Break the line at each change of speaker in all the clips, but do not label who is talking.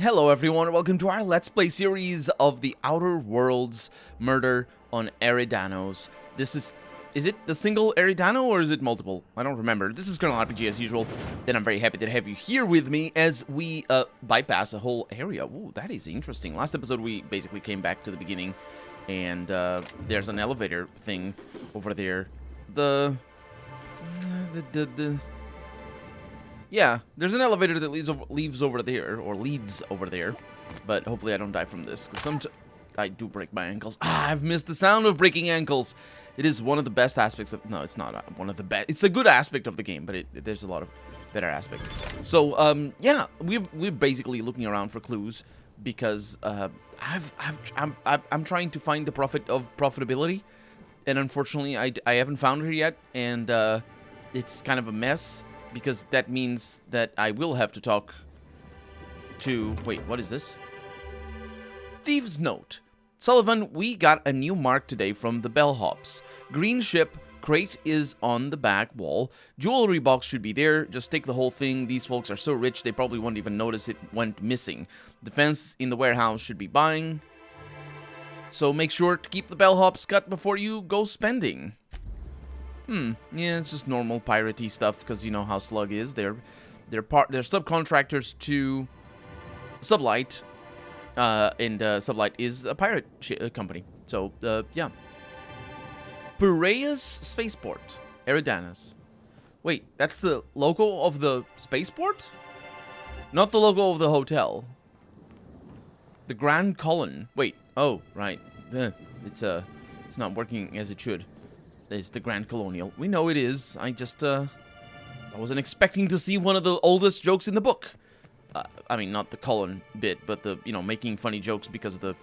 Hello everyone, welcome to our Let's Play series of the Outer Worlds Murder on Eridanos. Is it the single Eridano or is it multiple? I don't remember. This is Colonel RPG as usual, and I'm very happy to have you here with me as we bypass a whole area. Ooh, that is interesting. Last episode we basically came back to the beginning, and there's an elevator thing over there. Yeah, there's an elevator that leads over there, but hopefully I don't die from this, because I do break my ankles. I've missed the sound of breaking ankles. It is one of the best aspects of, no, it's not one of the best, it's a good aspect of the game, but there's a lot of better aspects. So, yeah, we're basically looking around for clues, because, I'm trying to find the profit of profitability, and unfortunately I haven't found her yet, and, it's kind of a mess. Because that means that I will have to talk to... Wait, what is this? Thieves' Note. Sullivan, we got a new mark today from the bellhops. Green ship, crate is on the back wall. Jewelry box should be there. Just take the whole thing. These folks are so rich they probably won't even notice it went missing. Defense in the warehouse should be buying. So make sure to keep the bellhops cut before you go spending. Yeah, it's just normal piratey stuff, because you know how Slug is. They're subcontractors to Sublight, and Sublight is a pirate company. So, yeah. Piraeus Spaceport, Eridanos. Wait, that's the logo of the spaceport? Not the logo of the hotel. The Grand Colon. Wait, oh, right. It's not working as it should. It's the Grand Colonial. We know it is. I wasn't expecting to see one of the oldest jokes in the book. I mean, not the colon bit, but the, you know, making funny jokes because the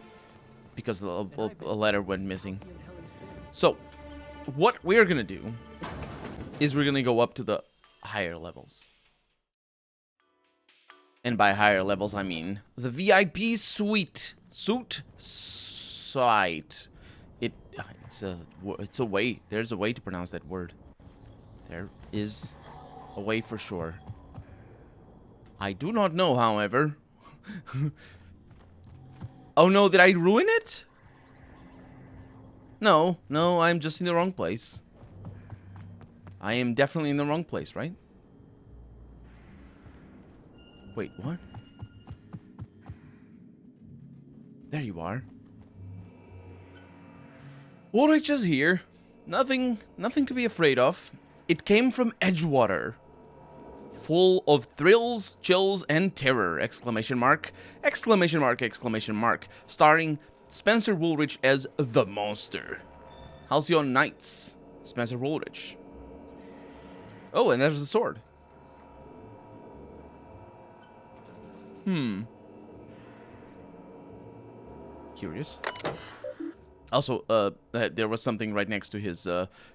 letter went missing. So, what we're gonna do is we're gonna go up to the higher levels. And by higher levels, I mean the VIP suite. Site. It's a way. There's a way to pronounce that word. There is a way for sure. I do not know, however. Oh no, did I ruin it? No, I'm just in the wrong place. I am definitely in the wrong place, right? Wait, what? There you are. Woolrich is here. Nothing to be afraid of. It came from Edgewater. Full of thrills, chills, and terror! Exclamation mark. Exclamation mark, exclamation mark. Starring Spencer Woolrich as the monster. Halcyon Knights. Spencer Woolrich. Oh, and there's the sword. Curious. Also, there was something right next to his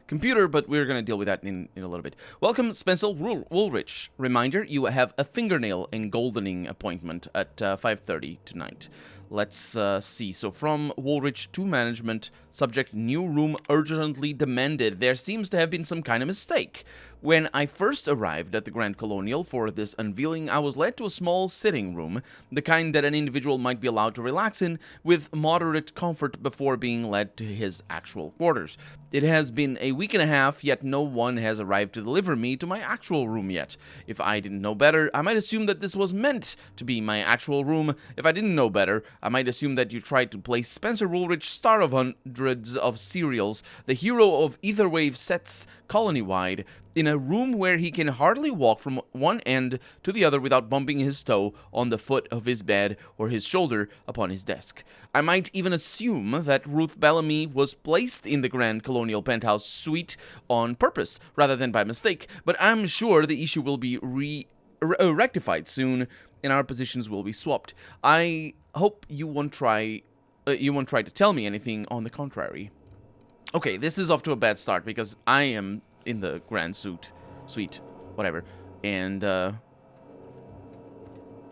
computer, but we're going to deal with that in a little bit. Welcome, Spencer Woolrich. Reminder, you have a fingernail and goldening appointment at 5:30 tonight. Let's see. So from Woolrich to management, subject new room urgently demanded. There seems to have been some kind of mistake. When I first arrived at the Grand Colonial for this unveiling, I was led to a small sitting room, the kind that an individual might be allowed to relax in with moderate comfort before being led to his actual quarters. It has been a week and a half, yet no one has arrived to deliver me to my actual room yet. If I didn't know better, I might assume that this was meant to be my actual room. If I didn't know better, I might assume that you tried to place Spencer Woolrich, star of hundreds of serials, the hero of etherwave sets colony-wide, in a room where he can hardly walk from one end to the other without bumping his toe on the foot of his bed or his shoulder upon his desk. I might even assume that Ruth Bellamy was placed in the Grand Colonial Penthouse suite on purpose, rather than by mistake, but I'm sure the issue will be rectified soon, and our positions will be swapped. I hope you won't try to tell me anything on the contrary. Okay, this is off to a bad start, because I am in the Grand Suite, whatever, and,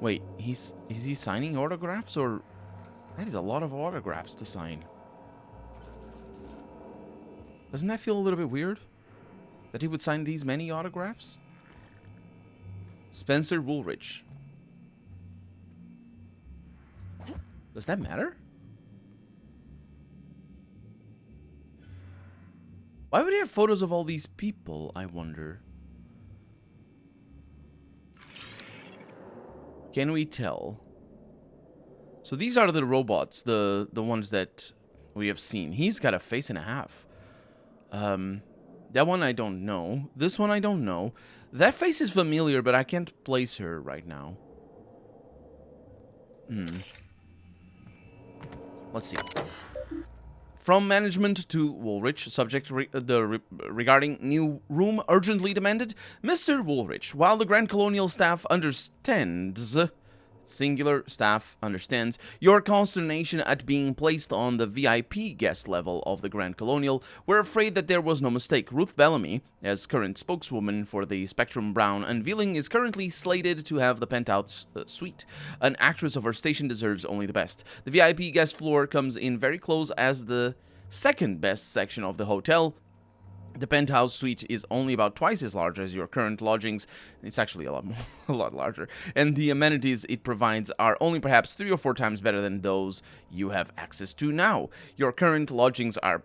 wait, is he signing autographs, or, that is a lot of autographs to sign. Doesn't that feel a little bit weird, that he would sign these many autographs? Spencer Woolrich. Does that matter? Why would he have photos of all these people, I wonder? Can we tell? So these are the robots, the ones that we have seen. He's got a face and a half. That one I don't know. This one I don't know. That face is familiar, but I can't place her right now. Let's see. From management to Woolrich, subject regarding new room urgently demanded. Mr. Woolrich, while the Grand Colonial staff understands, singular staff understands, your consternation at being placed on the VIP guest level of the Grand Colonial, we're afraid that there was no mistake. Ruth Bellamy, as current spokeswoman for the Spectrum Brown unveiling, is currently slated to have the penthouse suite. An actress of her station deserves only the best. The VIP guest floor comes in very close as the second best section of the hotel. The penthouse suite is only about twice as large as your current lodgings. It's actually a lot larger. And the amenities it provides are only perhaps 3 or 4 times better than those you have access to now. Your current lodgings are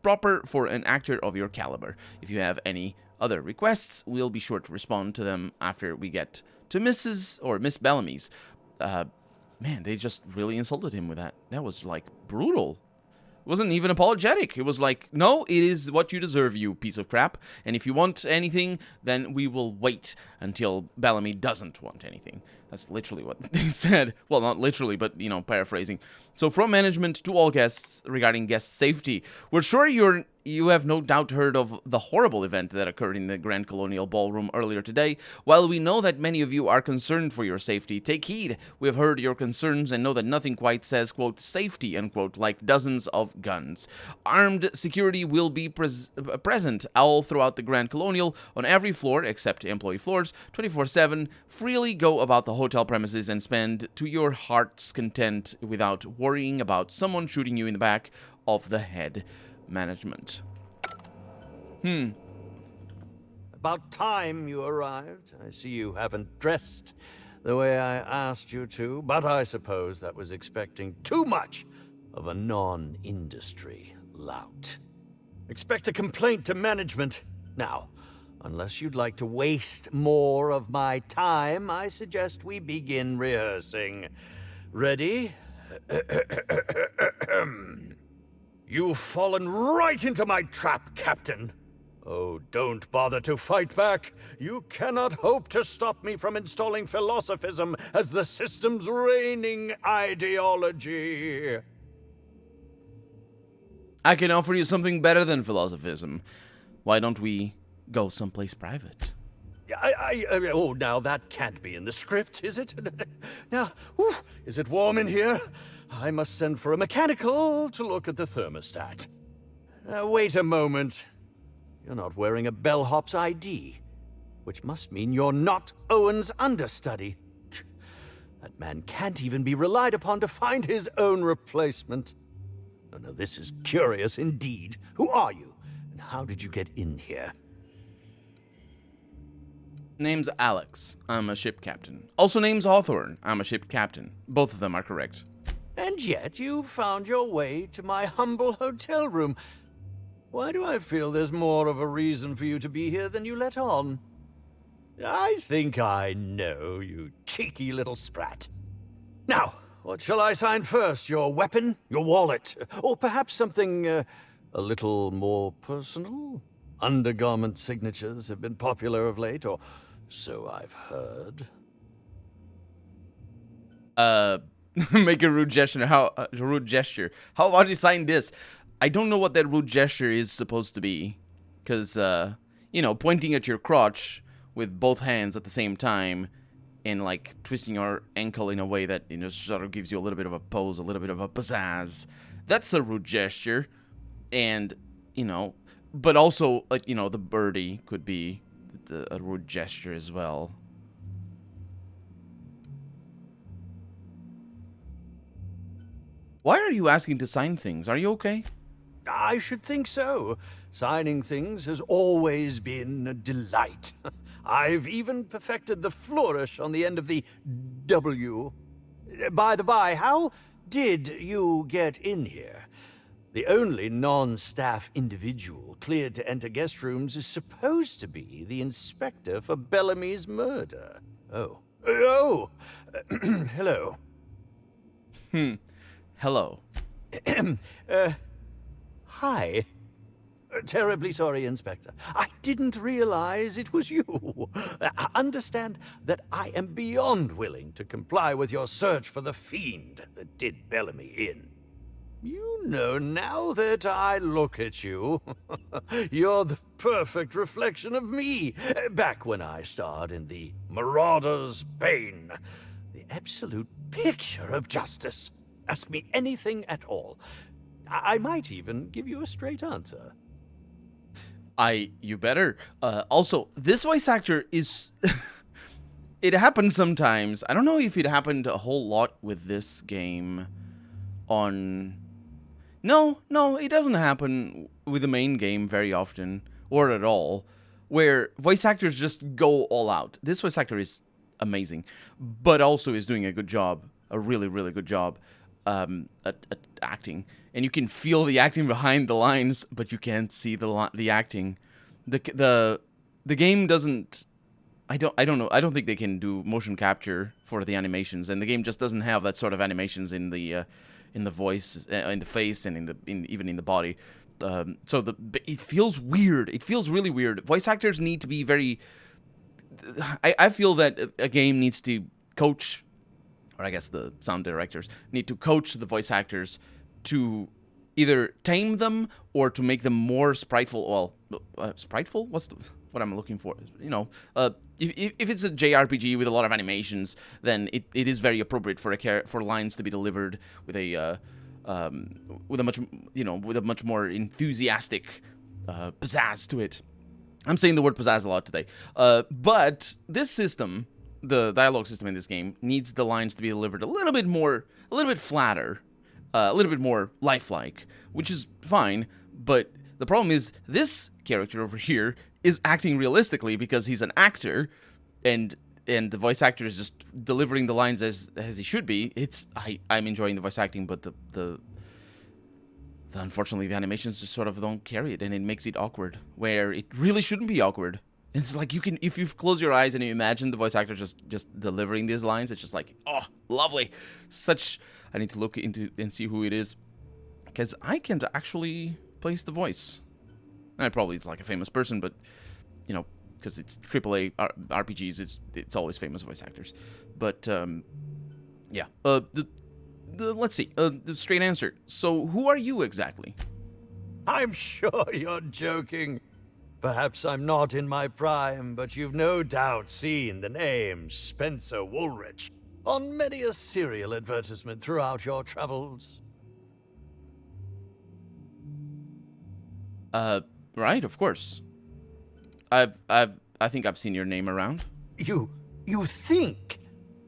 proper for an actor of your caliber. If you have any other requests, we'll be sure to respond to them after we get to Miss Bellamy's. Man, they just really insulted him with that. That was, like, brutal. It wasn't even apologetic. It was like, no, it is what you deserve, you piece of crap. And if you want anything, then we will wait until Bellamy doesn't want anything. That's literally what they said. Well, not literally, but, you know, paraphrasing. So from management to all guests regarding guest safety, we're sure you have no doubt heard of the horrible event that occurred in the Grand Colonial Ballroom earlier today. While we know that many of you are concerned for your safety, take heed. We have heard your concerns and know that nothing quite says, quote, safety, unquote, like dozens of guns. Armed security will be present all throughout the Grand Colonial, on every floor, except employee floors, 24/7. Freely go about the hotel premises and spend to your heart's content without worrying about someone shooting you in the back of the head. Management.
About time you arrived. I see you haven't dressed the way I asked you to, but I suppose that was expecting too much of a non-industry lout. Expect a complaint to management. Now, unless you'd like to waste more of my time, I suggest we begin rehearsing. Ready? You've fallen right into my trap, Captain. Oh, don't bother to fight back. You cannot hope to stop me from installing philosophism as the system's reigning ideology.
I can offer you something better than philosophism. Why don't we go someplace private?
Oh, now that can't be in the script, is it? Now, is it warm in here? I must send for a mechanical to look at the thermostat. Wait a moment. You're not wearing a bellhop's ID, which must mean you're not Owen's understudy. That man can't even be relied upon to find his own replacement. Oh, no, this is curious indeed. Who are you, and how did you get in here?
Name's Alex. I'm a ship captain. Also name's Hawthorne. I'm a ship captain. Both of them are correct.
And yet you found your way to my humble hotel room. Why do I feel there's more of a reason for you to be here than you let on? I think I know, you cheeky little sprat. Now, what shall I sign first? Your weapon? Your wallet? Or perhaps something a little more personal? Undergarment signatures have been popular of late, or so I've heard.
Make a rude gesture. How about you sign this? I don't know what that rude gesture is supposed to be, because pointing at your crotch with both hands at the same time and like twisting your ankle in a way that sort of gives you a little bit of a pose, a little bit of a pizzazz. That's a rude gesture, and but also the birdie could be a rude gesture as well. Why are you asking to sign things? Are you okay?
I should think so. Signing things has always been a delight. I've even perfected the flourish on the end of the W. By the by, how did you get in here? The only non-staff individual cleared to enter guest rooms is supposed to be the inspector for Bellamy's murder. Oh. Oh! Hello.
Hello.
Hi. Terribly sorry, Inspector. I didn't realize it was you. Understand that I am beyond willing to comply with your search for the fiend that did Bellamy in. You know, now that I look at you, you're the perfect reflection of me, back when I starred in The Marauder's Bane. The absolute picture of justice. Ask me anything at all. I might even give you a straight answer.
You better. Also, this voice actor is... it happens sometimes. I don't know if it happened a whole lot with this game on... No, it doesn't happen with the main game very often, or at all, where voice actors just go all out. This voice actor is amazing, but also is doing a good job, a really, really good job at acting. And you can feel the acting behind the lines, but you can't see the acting. The game doesn't... I don't know. I don't think they can do motion capture for the animations, and the game just doesn't have that sort of animations in the voice, in the face, and even in the body. So it feels weird. It feels really weird. Voice actors need to be very... I feel that a game needs to coach, or I guess the sound directors need to coach the voice actors to either tame them or to make them more spriteful. Well, spriteful? What I'm looking for? You know, if it's a JRPG with a lot of animations, then it is very appropriate for lines to be delivered with a much more enthusiastic pizzazz to it. I'm saying the word pizzazz a lot today. But this system, the dialogue system in this game, needs the lines to be delivered a little bit flatter, a little bit more lifelike, which is fine. But the problem is this character over here is acting realistically because he's an actor, and the voice actor is just delivering the lines as he should be. I'm enjoying the voice acting, but unfortunately the animations just sort of don't carry it, and it makes it awkward where it really shouldn't be awkward. It's like if you close your eyes and you imagine the voice actor just delivering these lines, it's just like, oh, lovely. I need to look into and see who it is, because I can't actually place the voice. And probably it's like a famous person, but you know, because it's AAA RPGs, it's always famous voice actors. But yeah. Let's see. The straight answer. So, who are you exactly?
I'm sure you're joking. Perhaps I'm not in my prime, but you've no doubt seen the name Spencer Woolrich on many a serial advertisement throughout your travels.
Right, of course. I think I've seen your name around.
You think?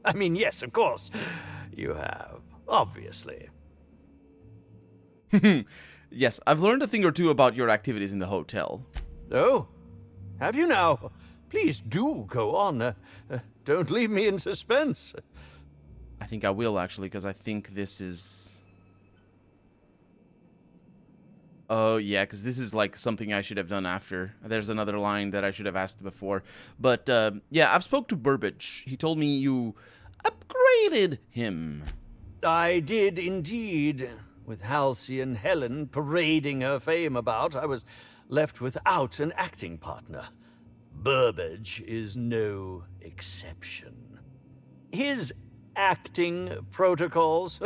I mean, yes, of course. You have, obviously.
Yes, I've learned a thing or two about your activities in the hotel.
Oh, have you now? Please do go on. Don't leave me in suspense.
I think I will, actually, because I think this is... Oh, yeah, because this is like something I should have done after. There's another line that I should have asked before. But, yeah, I've spoke to Burbage. He told me you upgraded him.
I did indeed. With Halcyon Helen parading her fame about, I was left without an acting partner. Burbage is no exception. His acting protocols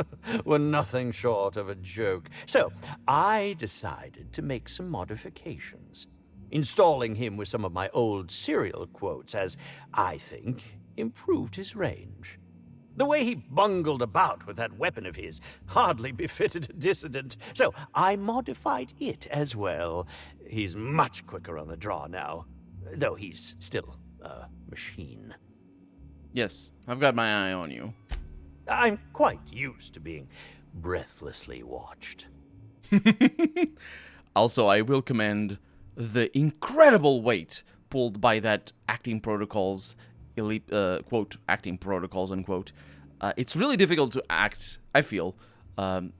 were nothing short of a joke. So I decided to make some modifications, installing him with some of my old serial quotes, as I think improved his range. The way he bungled about with that weapon of his hardly befitted a dissident, so I modified it as well. He's much quicker on the draw now, though he's still a machine.
Yes, I've got my eye on you.
I'm quite used to being breathlessly watched.
Also, I will commend the incredible weight pulled by that acting protocols, elite, quote, acting protocols, unquote. It's really difficult to act, I feel,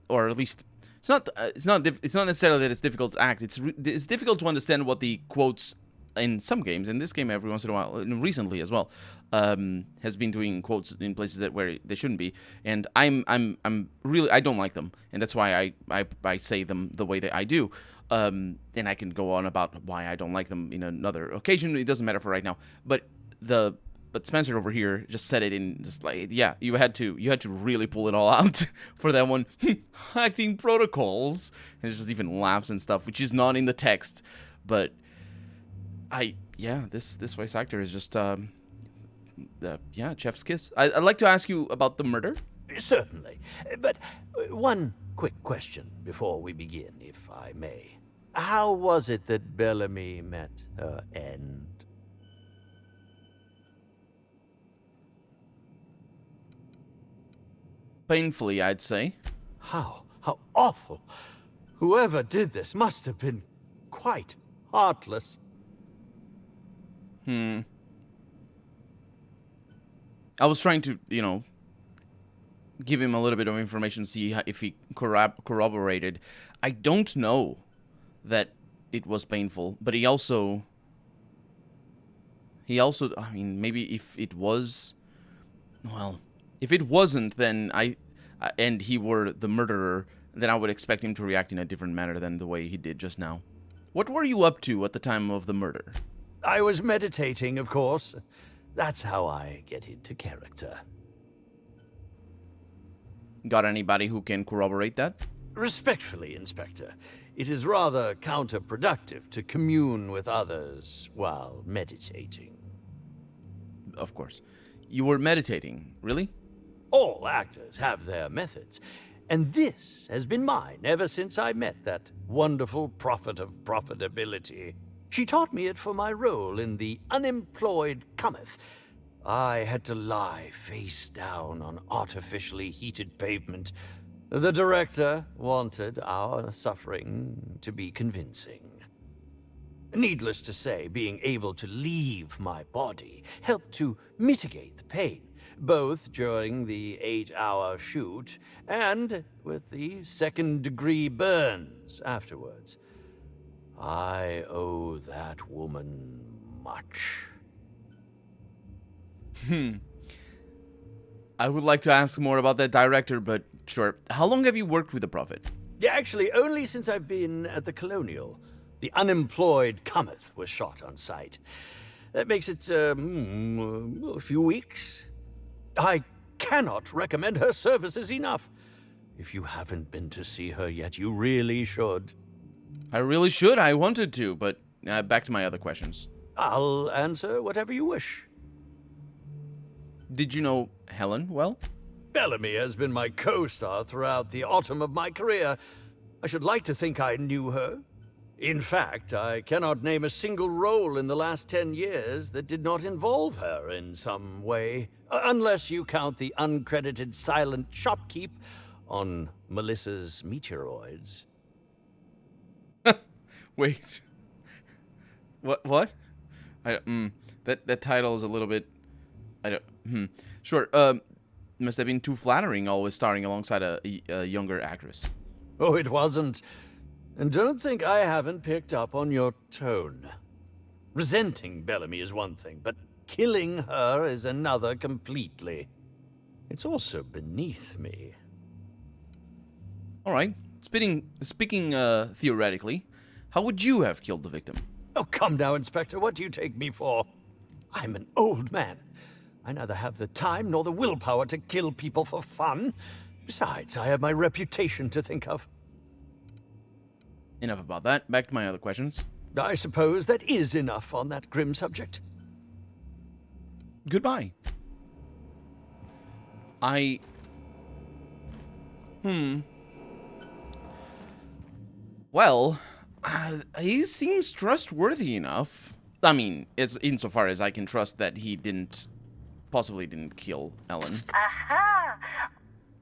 or at least it's not necessarily that it's difficult to act. It's difficult to understand what the quotes in some games. In this game, every once in a while, and recently as well, has been doing quotes in places where they shouldn't be, and I'm really, I don't like them, and that's why I say them the way that I do. And I can go on about why I don't like them in another occasion. It doesn't matter for right now. But Spencer over here just said it in just like, yeah, you had to really pull it all out for that one. Acting protocols, and it just even laughs and stuff, which is not in the text. But this voice actor is just chef's kiss. I'd like to ask you about the murder.
Certainly. But one quick question before we begin, if I may. How was it that Bellamy met her end?
Painfully, I'd say.
How awful. Whoever did this must have been quite heartless.
I was trying to, give him a little bit of information, see if he corroborated. I don't know that it was painful, but he also, I mean, maybe if it was, well, if it wasn't, then and he were the murderer, then I would expect him to react in a different manner than the way he did just now. What were you up to at the time of the murder?
I was meditating, of course. That's how I get into character.
Got anybody who can corroborate that?
Respectfully, Inspector, it is rather counterproductive to commune with others while meditating.
Of course. You were meditating, really?
All actors have their methods, and this has been mine ever since I met that wonderful prophet of profitability. She taught me it for my role in The Unemployed Cometh. I had to lie face down on artificially heated pavement. The director wanted our suffering to be convincing. Needless to say, being able to leave my body helped to mitigate the pain, both during the 8-hour shoot and with the second-degree burns afterwards. I owe that woman much.
I would like to ask more about that director, but sure. How long have you worked with the Prophet?
Yeah, actually, only since I've been at the Colonial. The Unemployed Cometh was shot on site. That makes it, a few weeks. I cannot recommend her services enough. If you haven't been to see her yet, you really should.
I really should. I wanted to, but back to my other questions.
I'll answer whatever you wish.
Did you know Helen well?
Bellamy has been my co-star throughout the autumn of my career. I should like to think I knew her. In fact, I cannot name a single role in the last 10 years that did not involve her in some way, unless you count the uncredited silent shopkeep on Melissa's Meteoroids.
Wait. What? That title is a little bit. Sure. Must have been too flattering, always starring alongside a younger actress.
Oh, it wasn't. And don't think I haven't picked up on your tone. Resenting Bellamy is one thing, but killing her is another completely. It's also beneath me.
All right. Speaking theoretically, how would you have killed the victim?
Oh, come now, Inspector. What do you take me for? I'm an old man. I neither have the time nor the willpower to kill people for fun. Besides, I have my reputation to think of.
Enough about that. Back to my other questions.
I suppose that is enough on that grim subject.
Goodbye. Well, he seems trustworthy enough. I mean, insofar as I can trust that he possibly didn't kill Ellen.
Aha!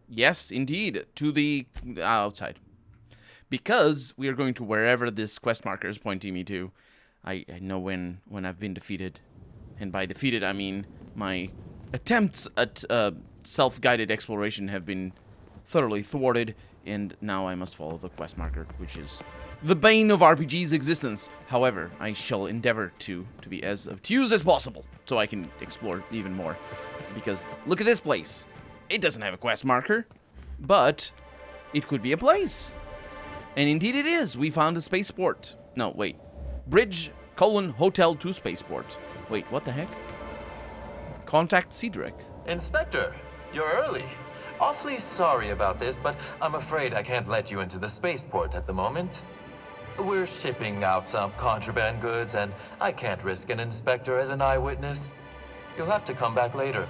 Yes, indeed, to the outside. Because we are going to wherever this quest marker is pointing me to. I know when I've been defeated. And by defeated, I mean my attempts at self-guided exploration have been thoroughly thwarted, and now I must follow the quest marker, which is the bane of RPG's existence. However, I shall endeavor to be as obtuse as possible, so I can explore even more. Because look at this place. It doesn't have a quest marker, but it could be a place. And indeed it is. We found a spaceport. No, wait. Bridge, Hotel to spaceport. Wait, what the heck? Contact Cedric.
Inspector, you're early. Awfully sorry about this, but I'm afraid I can't let you into the spaceport at the moment. We're shipping out some contraband goods, and I can't risk an inspector as an eyewitness. You'll have to come back later.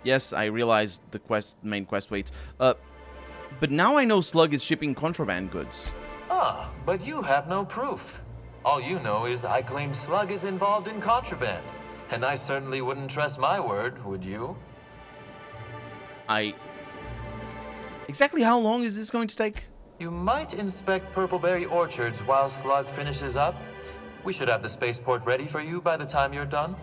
Yes, I realized the main quest waits. But now I know Slug is shipping contraband goods.
Ah, but you have no proof. All you know is I claim Slug is involved in contraband. And I certainly wouldn't trust my word, would you?
Exactly how long is this going to take?
You might inspect Purpleberry Orchards while Slug finishes up. We should have the spaceport ready for you by the time you're done.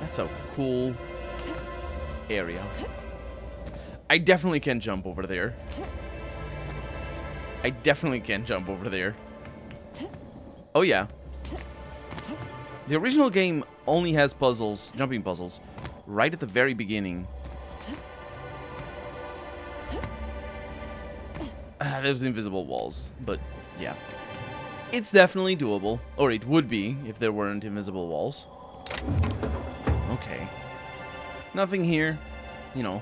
That's a cool area. I definitely can jump over there. Oh yeah. The original game only has puzzles, jumping puzzles, right at the very beginning. There's invisible walls, but yeah. It's definitely doable, or it would be if there weren't invisible walls. Okay. Nothing here. You know,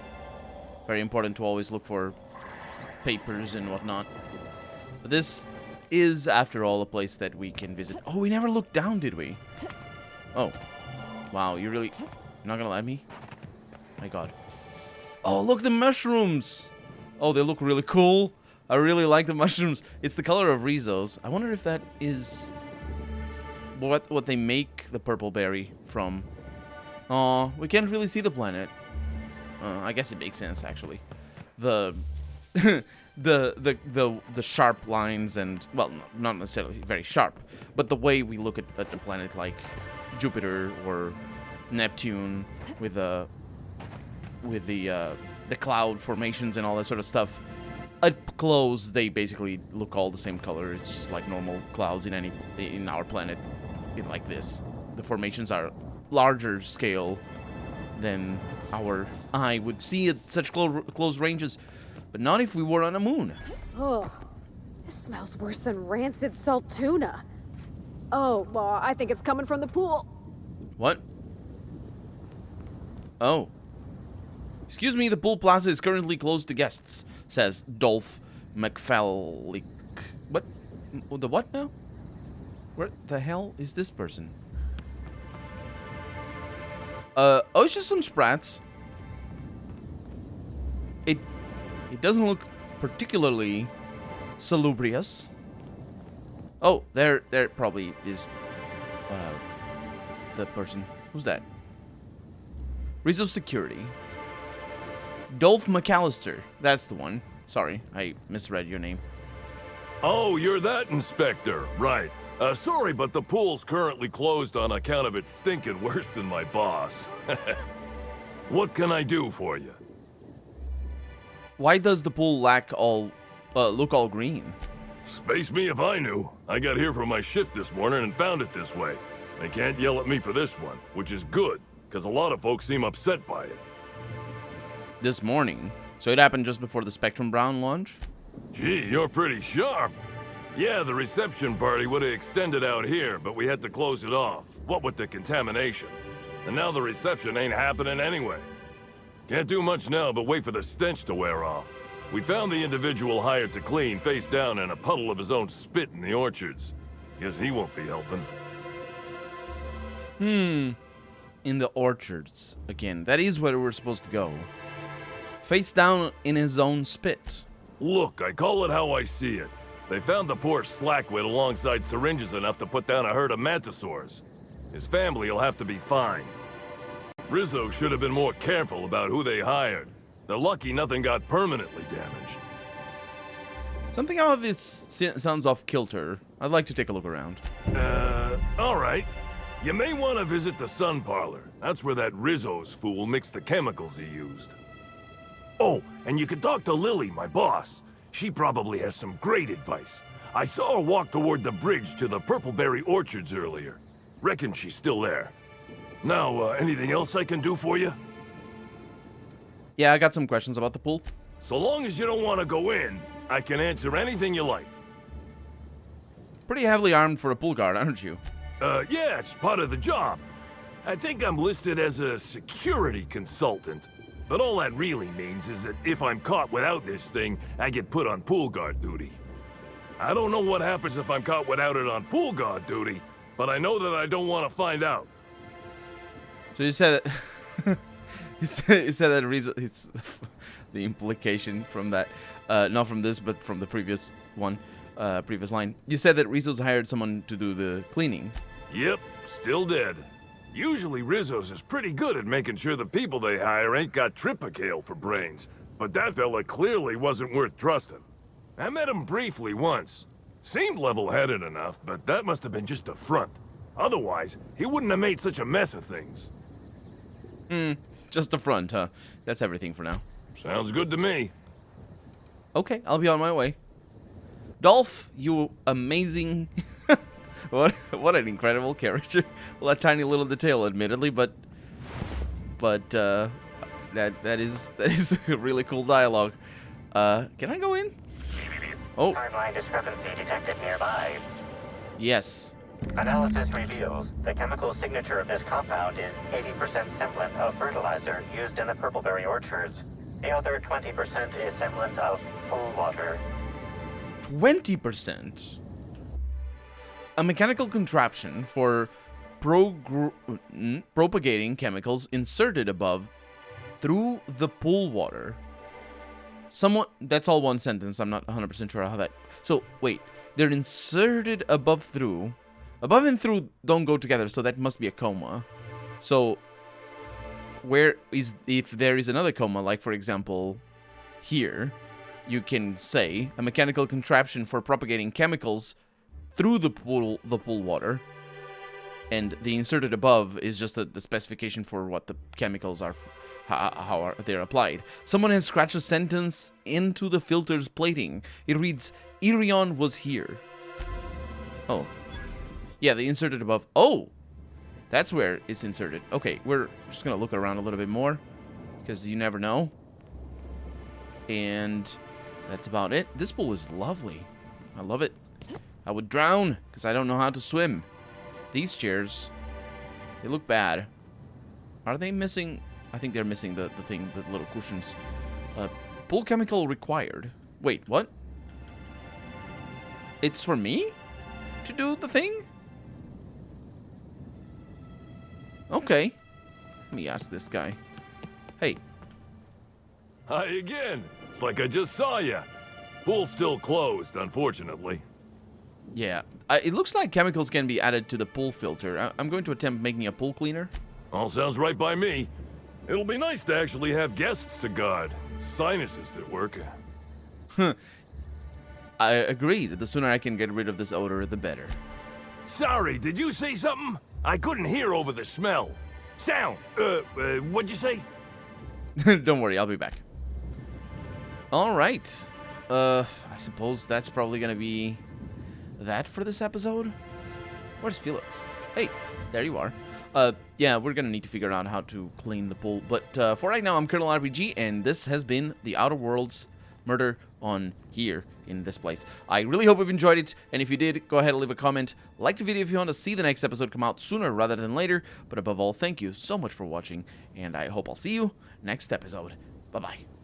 very important to always look for papers and whatnot. But this is, after all, a place that we can visit. Oh, we never looked down, did we? Oh. Wow, you're not gonna let me? My god. Oh, look, the mushrooms! Oh, they look really cool. I really like the mushrooms. It's the color of Rizzo's. I wonder if that is what they make the purple berry from. Oh, we can't really see the planet. I guess it makes sense, actually. The the sharp lines and, well, not necessarily very sharp, but the way we look at the planet, like Jupiter or Neptune, with the cloud formations and all that sort of stuff. Up close, they basically look all the same color. It's just like normal clouds in our planet, like this. The formations are larger scale than our eye would see at such close ranges, but not if we were on a moon.
Oh, this smells worse than rancid salt tuna. Oh, well, I think it's coming from the pool.
What? Oh. Excuse me, the pool plaza is currently closed to guests, says Dolph McFallick. What? The what now? Where the hell is this person? Oh, it's just some sprats. It doesn't look particularly salubrious. Oh, there probably is the person. Who's that? Rizzo Security. Dolph McAllister. That's the one. Sorry, I misread your name.
Oh, you're that inspector. Right. Sorry, but the pool's currently closed on account of it stinking worse than my boss. What can I do for you?
Why does the pool look all green?
Space me if I knew. I got here for my shift this morning and found it this way. They can't yell at me for this one, which is good, because a lot of folks seem upset by it.
This morning? So it happened just before the Spectrum Brown launch?
Gee, you're pretty sharp. Yeah, the reception party would have extended out here, but we had to close it off. What with the contamination. And now the reception ain't happening anyway. Can't do much now but wait for the stench to wear off. We found the individual hired to clean face down in a puddle of his own spit in the orchards. Guess he won't be helping.
In the orchards. Again, that is where we're supposed to go. Face down in his own spit.
Look, I call it how I see it. They found the poor slackwit alongside syringes enough to put down a herd of mantisaurs. His family will have to be fined. Rizzo should have been more careful about who they hired. They're lucky nothing got permanently damaged.
Something about this sounds off kilter. I'd like to take a look around.
Alright. You may want to visit the sun parlor. That's where that Rizzo's fool mixed the chemicals he used. Oh, and you could talk to Lily, my boss. She probably has some great advice. I saw her walk toward the bridge to the Purpleberry Orchards earlier. Reckon she's still there. Now, anything else I can do for you?
Yeah, I got some questions about the pool.
So long as you don't want to go in, I can answer anything you like.
Pretty heavily armed for a pool guard, aren't you?
Yeah, it's part of the job. I think I'm listed as a security consultant. But all that really means is that if I'm caught without this thing, I get put on pool guard duty. I don't know what happens if I'm caught without it on pool guard duty, but I know that I don't want to find out.
So you said that you said that reason. It's the implication from that, not from this, but from the previous one, previous line. You said that Rizzo's hired someone to do the cleaning.
Yep, still dead. Usually Rizzo's is pretty good at making sure the people they hire ain't got tripicale for brains, but that fella clearly wasn't worth trusting. I met him briefly once. Seemed level-headed enough, but that must have been just a front. Otherwise, he wouldn't have made such a mess of things.
Just a front, huh? That's everything for now.
Sounds good to me.
Okay, I'll be on my way. Dolph, you amazing... what an incredible character. Well, a tiny little detail, admittedly, but that is really cool dialogue. Can I go in? Oh.
Timeline discrepancy detected nearby.
Yes.
Analysis reveals the chemical signature of this compound is 80% semblant of fertilizer used in the Purpleberry Orchards. The other 20% is semblant of pool water.
20%? A mechanical contraption for propagating chemicals inserted above through the pool water. That's all one sentence. I'm not 100% sure how that... So, wait. They're inserted above through. Above and through don't go together, so that must be a comma. So, if there is another comma, like for example, here, you can say a mechanical contraption for propagating chemicals through the pool water, and the inserted above is just the specification for what the chemicals are, how they're applied. Someone has scratched a sentence into the filter's plating. It reads, Irion was here. Oh. Yeah, the inserted above. Oh! That's where it's inserted. Okay, we're just gonna look around a little bit more, because you never know. And that's about it. This pool is lovely. I love it. I would drown, because I don't know how to swim. These chairs, they look bad. Are they missing? I think they're missing the thing, the little cushions. Pool chemical required. Wait, what? It's for me to do the thing? Okay. Let me ask this guy. Hey.
Hi again. It's like I just saw ya. Pool's still closed, unfortunately.
Yeah. It looks like chemicals can be added to the pool filter. I'm going to attempt making a pool cleaner.
All sounds right by me. It'll be nice to actually have guests to guard. Sinuses that work.
I agreed. The sooner I can get rid of this odor, the better.
Sorry, did you say something? I couldn't hear over the smell. Sound. What'd you say?
Don't worry, I'll be back. All right. I suppose that's probably gonna be that for this episode. Where's Felix? Hey, there you are. Yeah, we're gonna need to figure out how to clean the pool. But for right now, I'm Colonel RPG, and this has been the Outer Worlds Murder on here in this place. I really hope you've enjoyed it, and if you did, go ahead and leave a comment. Like the video if you want to see the next episode come out sooner rather than later. But above all, thank you so much for watching, and I hope I'll see you next episode. Bye-bye.